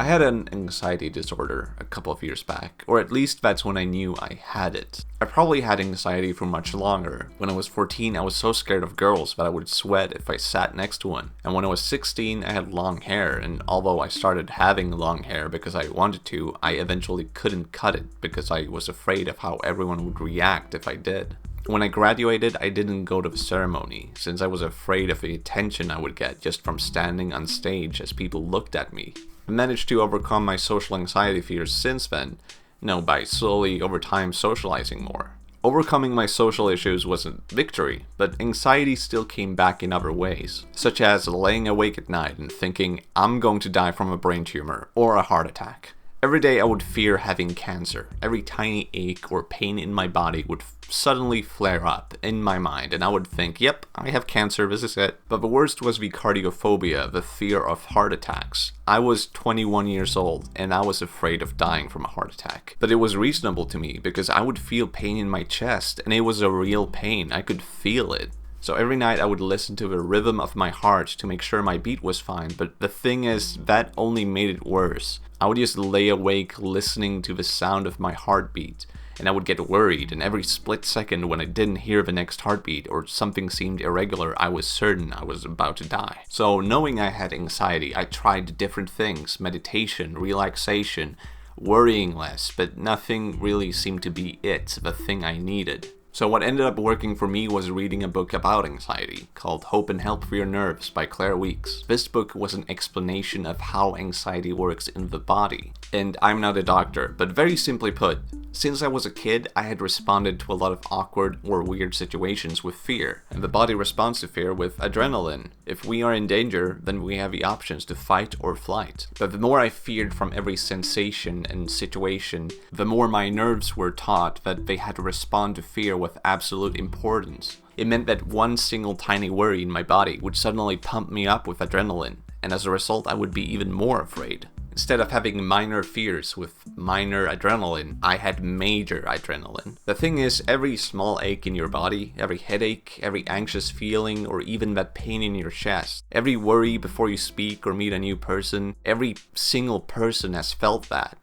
I had an anxiety disorder a couple of years back, or at least that's when I knew I had it. I probably had anxiety for much longer. When I was 14, I was so scared of girls that I would sweat if I sat next to one. And when I was 16, I had long hair, and although I started having long hair because I wanted to, I eventually couldn't cut it because I was afraid of how everyone would react if I did. When I graduated, I didn't go to the ceremony, since I was afraid of the attention I would get just from standing on stage as people looked at me. I managed to overcome my social anxiety fears since then, by slowly over time socializing more. Overcoming my social issues was a victory, but anxiety still came back in other ways, such as laying awake at night and thinking I'm going to die from a brain tumor or a heart attack. Every day I would fear having cancer. Every tiny ache or pain in my body would suddenly flare up in my mind, and I would think, yep, I have cancer, this is it. But the worst was the cardiophobia, the fear of heart attacks. I was 21 years old, and I was afraid of dying from a heart attack. But it was reasonable to me, because I would feel pain in my chest, and it was a real pain. I could feel it. So every night I would listen to the rhythm of my heart to make sure my beat was fine, but the thing is, that only made it worse. I would just lay awake listening to the sound of my heartbeat, and I would get worried, and every split second when I didn't hear the next heartbeat or something seemed irregular, I was certain I was about to die. So knowing I had anxiety, I tried different things: meditation, relaxation, worrying less, but nothing really seemed to be the thing I needed. So what ended up working for me was reading a book about anxiety called Hope and Help for Your Nerves by Claire Weeks. This book was an explanation of how anxiety works in the body. And I'm not a doctor, but very simply put, since I was a kid, I had responded to a lot of awkward or weird situations with fear, and the body responds to fear with adrenaline. If we are in danger, then we have the options to fight or flight. But the more I feared from every sensation and situation, the more my nerves were taught that they had to respond to fear with absolute importance. It meant that one single tiny worry in my body would suddenly pump me up with adrenaline, and as a result I would be even more afraid. Instead of having minor fears with minor adrenaline, I had major adrenaline. The thing is, every small ache in your body, every headache, every anxious feeling, or even that pain in your chest, every worry before you speak or meet a new person, every single person has felt that.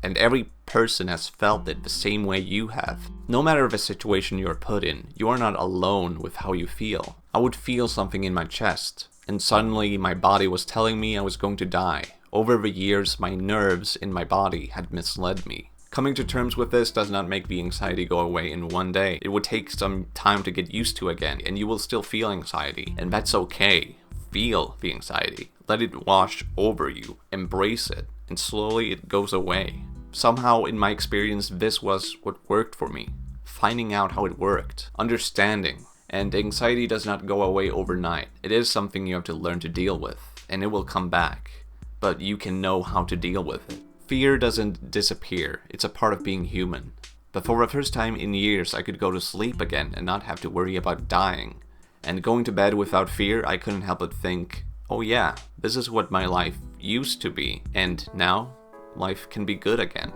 And every person has felt it the same way you have. No matter the situation you are put in, you are not alone with how you feel. I would feel something in my chest, and suddenly my body was telling me I was going to die. Over the years, my nerves in my body had misled me. Coming to terms with this does not make the anxiety go away in one day. It would take some time to get used to again, and you will still feel anxiety, and that's okay. Feel the anxiety. Let it wash over you. Embrace it, and slowly it goes away. Somehow, in my experience, this was what worked for me. Finding out how it worked. Understanding. And anxiety does not go away overnight. It is something you have to learn to deal with, and it will come back. But you can know how to deal with it. Fear doesn't disappear. It's a part of being human. But for the first time in years, I could go to sleep again and not have to worry about dying. And going to bed without fear, I couldn't help but think, oh yeah, this is what my life used to be. And now, life can be good again.